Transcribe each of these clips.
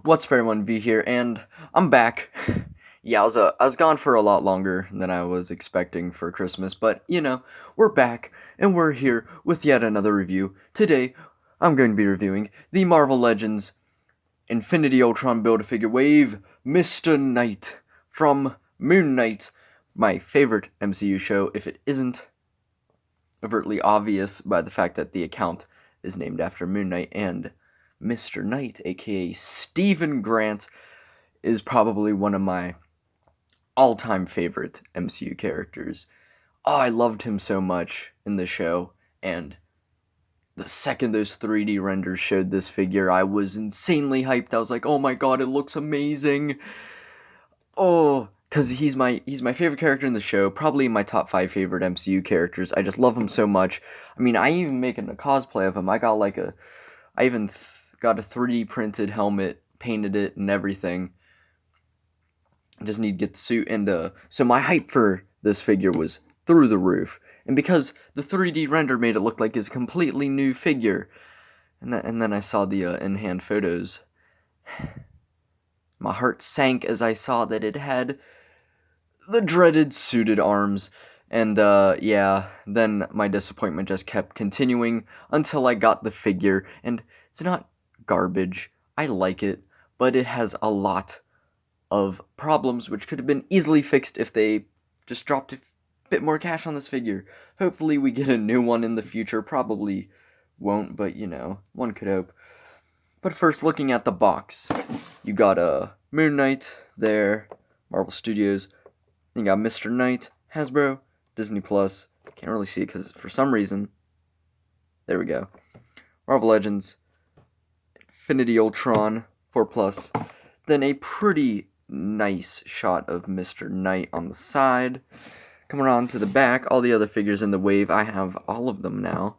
What's up, everyone? V here, and I'm back. Yeah, I was gone for a lot longer than I was expecting for Christmas, but we're back and we're here with yet another review. Today, I'm going to be reviewing the Marvel Legends Infinity Ultron Build-A-Figure Wave Mr. Knight from Moon Knight, my favorite MCU show, if it isn't overtly obvious by the fact that the account is named after Moon Knight, and Mr. Knight, aka Stephen Grant, is probably one of my all-time favorite MCU characters. Oh, I loved him so much in the show, and the second those 3D renders showed this figure, I was insanely hyped. I was like, oh my god, it looks amazing. Oh, because he's my favorite character in the show, probably my top 5 favorite MCU characters. I just love him so much. I mean, I even making a cosplay of him. I even got a 3D printed helmet, painted it and everything. I just need to get the suit, and so my hype for this figure was through the roof. And because the 3D render made it look like his completely new figure, and then I saw the in-hand photos, my heart sank as I saw that it had the dreaded suited arms. And yeah, then my disappointment just kept continuing until I got the figure, and it's not garbage. I like it, but it has a lot of problems which could have been easily fixed if they just dropped a bit more cash on this figure. Hopefully we get a new one in the future. Probably won't, but one could hope. But first, looking at the box, you got a Moon Knight there, Marvel Studios. You got Mr. Knight, Hasbro, Disney Plus. Can't really see it because for some reason, there we go. Marvel Legends, Infinity Ultron 4 Plus. Then a pretty nice shot of Mr. Knight on the side. Coming on to the back, all the other figures in the wave, I have all of them now,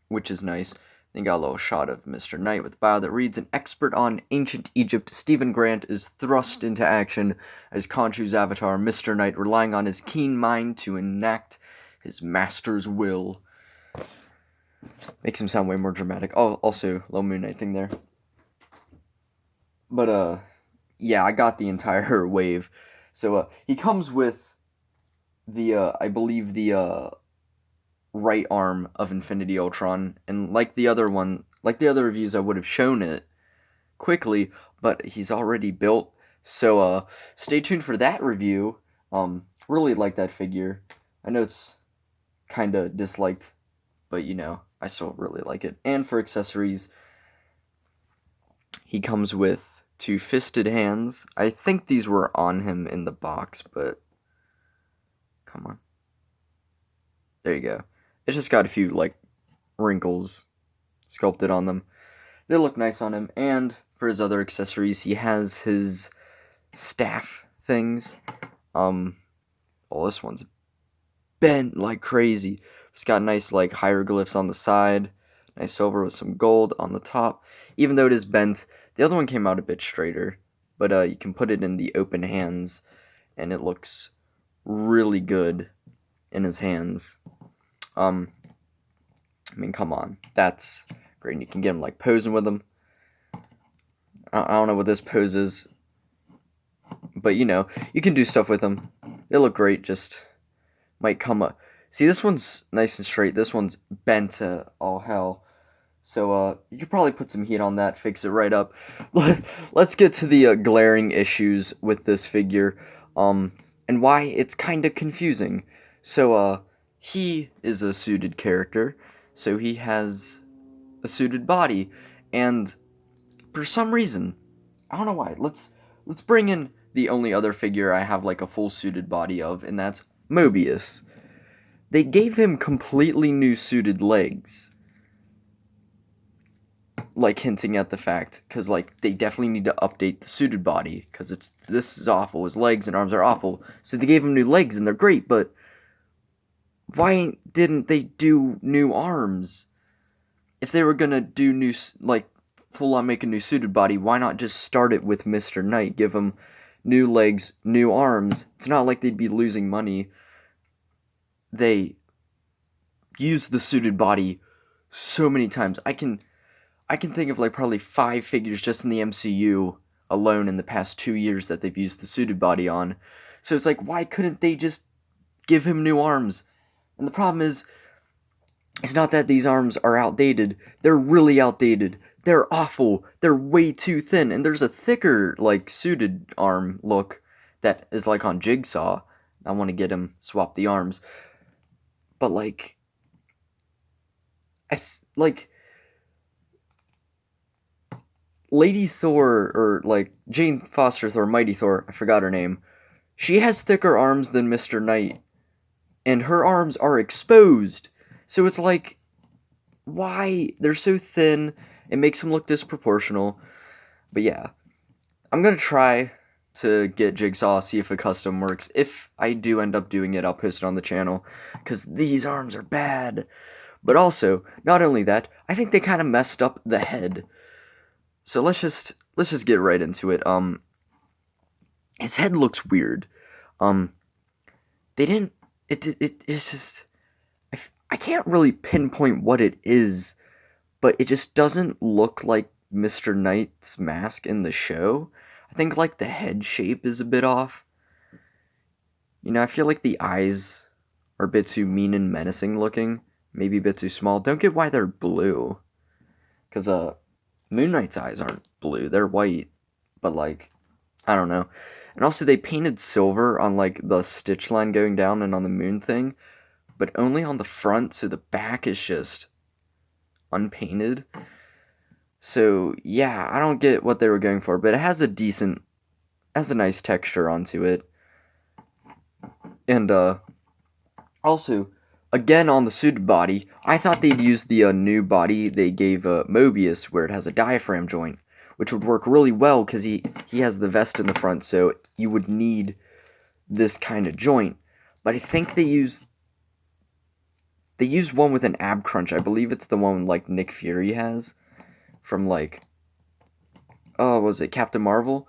which is nice. Then got a little shot of Mr. Knight with a bio that reads, an expert on ancient Egypt, Stephen Grant is thrust into action as Khonshu's avatar, Mr. Knight, relying on his keen mind to enact his master's will. Makes him sound way more dramatic. Oh, also, little Moon Knight thing there. But, yeah, I got the entire wave. So, he comes with I believe the right arm of Infinity Ultron, and like the other reviews, I would have shown it quickly, but he's already built. So, stay tuned for that review. Really like that figure. I know it's kinda disliked, but I still really like it. And for accessories, he comes with 2 fisted hands. I think these were on him in the box, but come on. There you go. It's just got a few, wrinkles sculpted on them. They look nice on him. And for his other accessories, he has his staff things. Oh, this one's bent like crazy. It's got nice, hieroglyphs on the side. Nice silver with some gold on the top. Even though it is bent, the other one came out a bit straighter. But you can put it in the open hands, and it looks really good in his hands. I mean, come on. That's great. And you can get him, posing with them. I don't know what this pose is. But, you can do stuff with them. They look great, just might come up. See, this one's nice and straight. This one's bent to all hell. So, you could probably put some heat on that, fix it right up. Let's get to the glaring issues with this figure, and why it's kind of confusing. So, he is a suited character, so he has a suited body, and for some reason, I don't know why, let's bring in the only other figure I have, a full suited body of, and that's Mobius. They gave him completely new suited legs, hinting at the fact, because, they definitely need to update the suited body, because this is awful, his legs and arms are awful, so they gave him new legs, and they're great, but why didn't they do new arms? If they were gonna do new, full on make a new suited body, why not just start it with Mr. Knight? Give him new legs, new arms. It's not like they'd be losing money. They use the suited body so many times. I can think of like probably 5 figures just in the MCU alone in the past 2 years that they've used the suited body on. So it's like, why couldn't they just give him new arms? And the problem is, it's not that these arms are outdated. They're really outdated. They're awful. They're way too thin. And there's a thicker, like, suited arm look that is like on Jigsaw. I want to get him swap the arms. But like, like Lady Thor, or like Jane Foster Thor, Mighty Thor, I forgot her name. She has thicker arms than Mr. Knight, and her arms are exposed. So it's like, why? They're so thin. It makes them look disproportional. But yeah, I'm gonna try to get Jigsaw, see if a custom works. If I do end up doing it, I'll post it on the channel, because these arms are bad. But also, not only that, I think they kind of messed up the head. So let's just get right into it. His head looks weird. They didn't. It's just. I can't really pinpoint what it is, but it just doesn't look like Mr. Knight's mask in the show. I think like the head shape is a bit off. You know, I feel like the eyes are a bit too mean and menacing looking. Maybe a bit too small. Don't get why they're blue. Because Moon Knight's eyes aren't blue. They're white. But like, I don't know. And also they painted silver on like the stitch line going down and on the moon thing. But only on the front, so the back is just unpainted. So yeah, I don't get what they were going for, but it has a nice texture onto it. And also, again on the suited body, I thought they'd use the new body they gave Mobius, where it has a diaphragm joint, which would work really well because he has the vest in the front, so you would need this kind of joint. But I think they used one with an ab crunch. I believe it's the one like Nick Fury has from like, oh, was it Captain Marvel?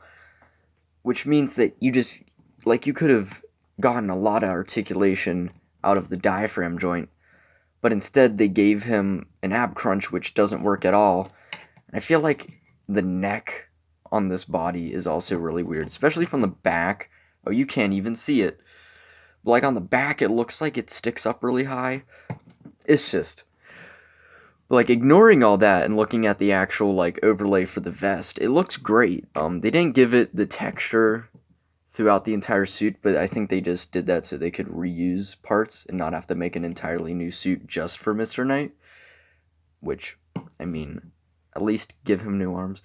Which means that you just, like, you could have gotten a lot of articulation out of the diaphragm joint, but instead they gave him an ab crunch, which doesn't work at all. And I feel like the neck on this body is also really weird, especially from the back. Oh, you can't even see it. Like on the back, it looks like it sticks up really high. It's just, like, ignoring all that and looking at the actual like overlay for the vest, it looks great. They didn't give it the texture throughout the entire suit, but I think they just did that so they could reuse parts and not have to make an entirely new suit just for Mr. Knight. Which, I mean, at least give him new arms.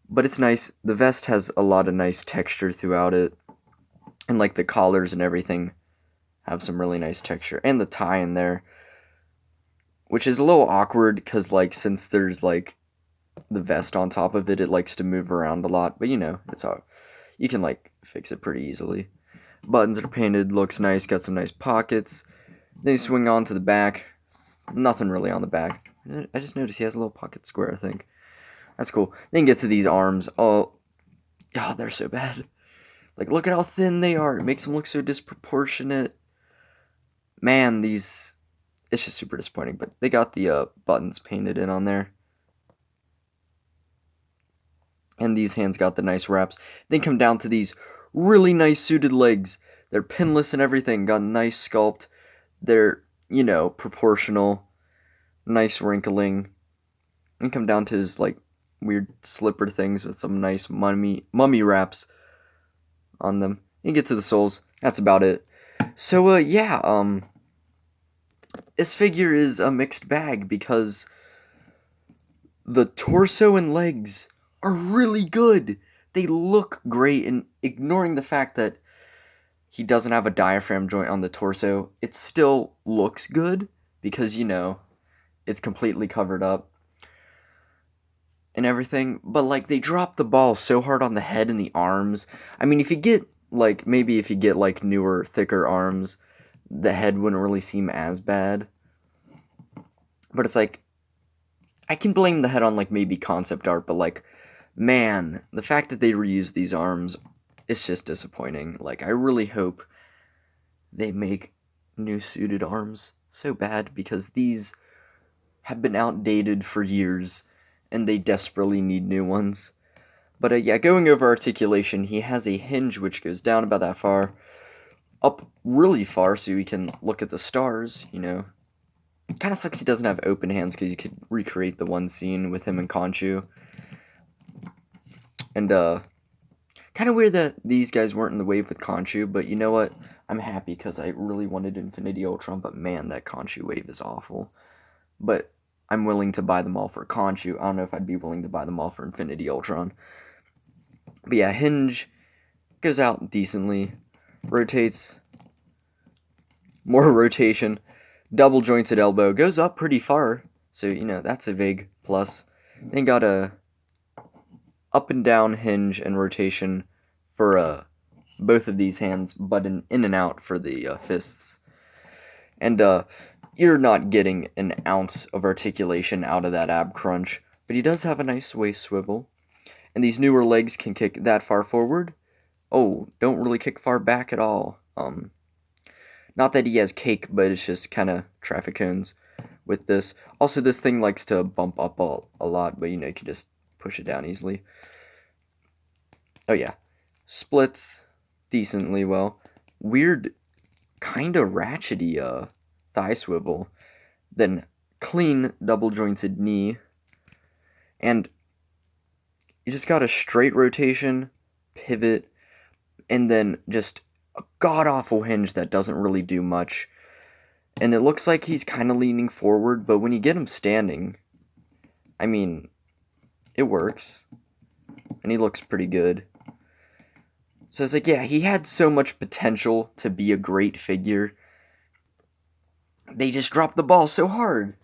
But it's nice. The vest has a lot of nice texture throughout it, and like the collars and everything have some really nice texture, and the tie in there, which is a little awkward because, like, since there's like the vest on top of it, it likes to move around a lot. But you know, it's all, you can like fix it pretty easily. Buttons are painted, looks nice, got some nice pockets. Then you swing on to the back. Nothing really on the back. I just noticed he has a little pocket square, I think. That's cool. Then get to these arms. Oh, they're so bad. Like, look at how thin they are. It makes them look so disproportionate. Man, these... It's just super disappointing, but they got the buttons painted in on there. And these hands got the nice wraps. Then come down to these really nice suited legs. They're pinless and everything. Got nice sculpt. They're, you know, proportional. Nice wrinkling. And come down to his, like, weird slipper things with some nice mummy wraps on them. You get to the soles. That's about it. So, yeah, this figure is a mixed bag because the torso and legs are really good. They look great, and ignoring the fact that he doesn't have a diaphragm joint on the torso, it still looks good because, you know, it's completely covered up and everything. But, like, they drop the ball so hard on the head and the arms. I mean, if you get, like, maybe if you get, like, newer, thicker arms, the head wouldn't really seem as bad. But it's like, I can blame the head on, like, maybe concept art, but, like, man, the fact that they reused these arms, it's just disappointing. Like, I really hope they make new suited arms so bad, because these have been outdated for years, and they desperately need new ones. But yeah, going over articulation, he has a hinge which goes down about that far, up really far so he can look at the stars, you know. Kind of sucks he doesn't have open hands because you could recreate the one scene with him and Conchu. And kind of weird that these guys weren't in the wave with Conchu, but you know what? I'm happy because I really wanted Infinity Ultron, but man, that Conchu wave is awful. But I'm willing to buy them all for Conchu. I don't know if I'd be willing to buy them all for Infinity Ultron. But yeah, hinge goes out decently, rotates, more rotation, double jointed elbow, goes up pretty far, so you know that's a big plus. Then got a up and down hinge and rotation for both of these hands, but an in and out for the fists. And you're not getting an ounce of articulation out of that ab crunch, but he does have a nice waist swivel. And these newer legs can kick that far forward. Oh, don't really kick far back at all. Not that he has cake, but it's just kind of traffic cones with this. Also, this thing likes to bump up a lot, but you know, you can just push it down easily. Oh yeah, splits decently well. Weird, kind of ratchety thigh swivel. Then clean double jointed knee. And you just got a straight rotation, pivot, and then just a god-awful hinge that doesn't really do much. And it looks like he's kind of leaning forward, but when you get him standing, I mean, it works. And he looks pretty good. So it's like, yeah, he had so much potential to be a great figure. They just dropped the ball so hard.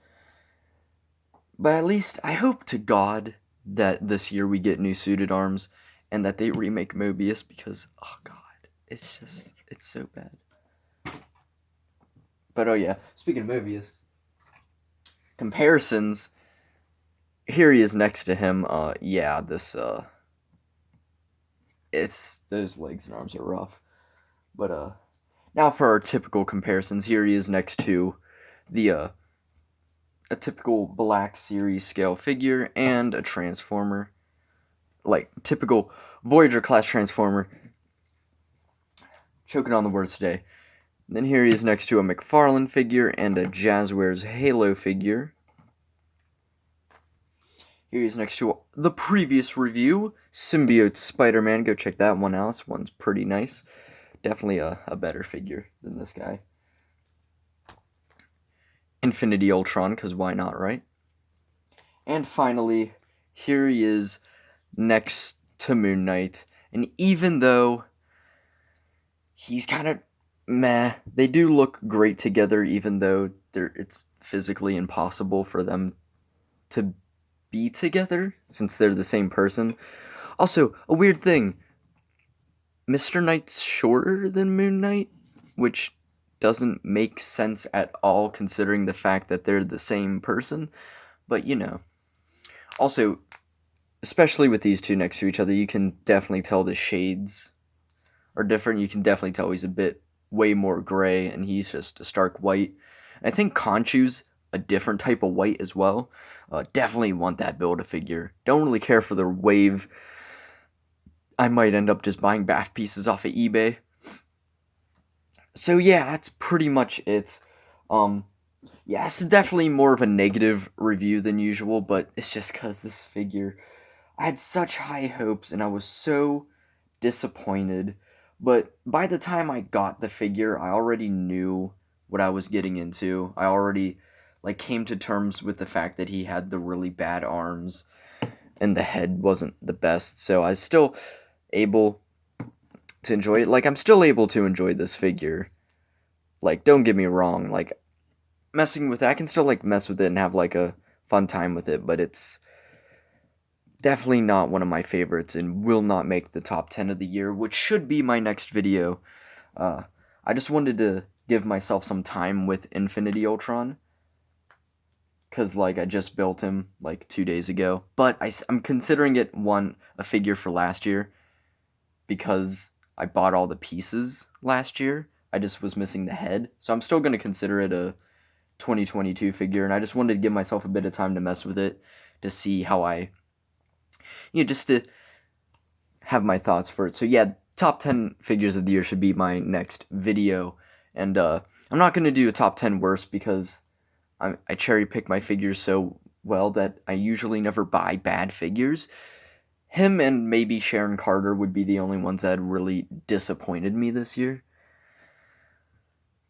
But at least I hope to God that this year we get new suited arms and that they remake Mobius because, oh god, it's so bad. But oh yeah, speaking of Mobius, comparisons, here he is next to him. Yeah, it's, those legs and arms are rough. But now for our typical comparisons, here he is next to a typical Black Series scale figure and a Transformer. Like, typical Voyager class Transformer. Choking on the words today. And then here he is next to a McFarlane figure and a Jazzwares Halo figure. Here he is next to the previous review, Symbiote Spider-Man. Go check that one out. This one's pretty nice. Definitely a better figure than this guy. Infinity Ultron, because why not, right? And finally, here he is next to Moon Knight. And even though he's kind of meh, they do look great together, even though it's physically impossible for them to be together, since they're the same person. Also, a weird thing, Mr. Knight's shorter than Moon Knight, which doesn't make sense at all considering the fact that they're the same person, but you know. Also, especially with these two next to each other, you can definitely tell the shades are different. You can definitely tell he's a bit way more gray and he's just a stark white. And I think Conchu's a different type of white as well. Definitely want that Build-A-Figure. Don't really care for the wave. I might end up just buying bath pieces off of eBay. So yeah, that's pretty much it. Yeah, this is definitely more of a negative review than usual, but it's just because this figure, I had such high hopes and I was so disappointed. But by the time I got the figure, I already knew what I was getting into. I already came to terms with the fact that he had the really bad arms and the head wasn't the best. So I was still able to enjoy it. I'm still able to enjoy this figure. Don't get me wrong, messing with it, I can still mess with it and have a fun time with it, but it's definitely not one of my favorites and will not make the top 10 of the year, which should be my next video. I just wanted to give myself some time with Infinity Ultron, because I just built him 2 days ago, but I'm considering it a figure for last year because I bought all the pieces last year. I just was missing the head, so I'm still going to consider it a 2022 figure, and I just wanted to give myself a bit of time to mess with it, to see how just to have my thoughts for it. So yeah, top 10 figures of the year should be my next video. And I'm not going to do a top 10 worst because I cherry pick my figures so well that I usually never buy bad figures. Him and maybe Sharon Carter would be the only ones that really disappointed me this year.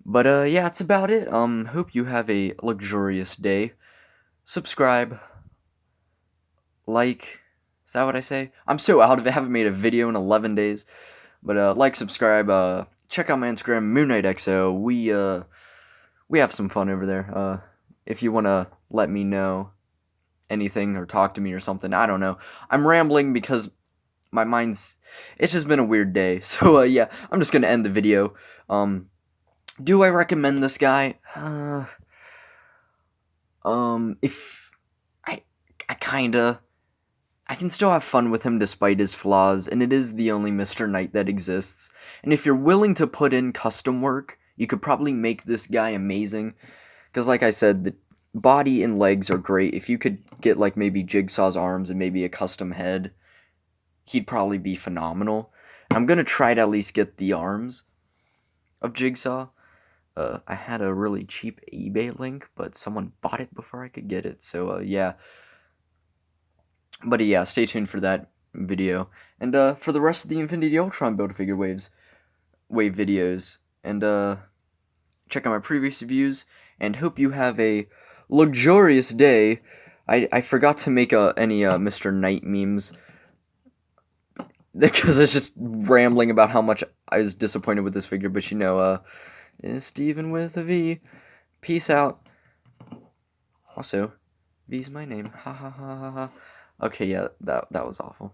But yeah, that's about it. Hope you have a luxurious day. Subscribe, like, is that what I say? I'm so out of it. I haven't made a video in 11 days. But like, subscribe, check out my Instagram, MoonKnightXO. We have some fun over there. If you wanna let me know anything or talk to me or something, I don't know. I'm rambling because my mind's it's just been a weird day. So yeah, I'm just gonna end the video. Do I recommend this guy? If I kinda. I can still have fun with him despite his flaws, and it is the only Mr. Knight that exists. And if you're willing to put in custom work, you could probably make this guy amazing. Because like I said, the body and legs are great. If you could get like maybe Jigsaw's arms and maybe a custom head, he'd probably be phenomenal. I'm gonna try to at least get the arms of Jigsaw. I had a really cheap eBay link, but someone bought it before I could get it. So yeah. But yeah, stay tuned for that video. And for the rest of the Infinity Ultron Build-A-Figure wave videos. And check out my previous reviews. And hope you have a luxurious day. I forgot to make any Mr. Knight memes. Because I was just rambling about how much I was disappointed with this figure. But you know, Steven with a V. Peace out. Also, V's my name. Ha ha ha ha ha. Okay, yeah, that was awful.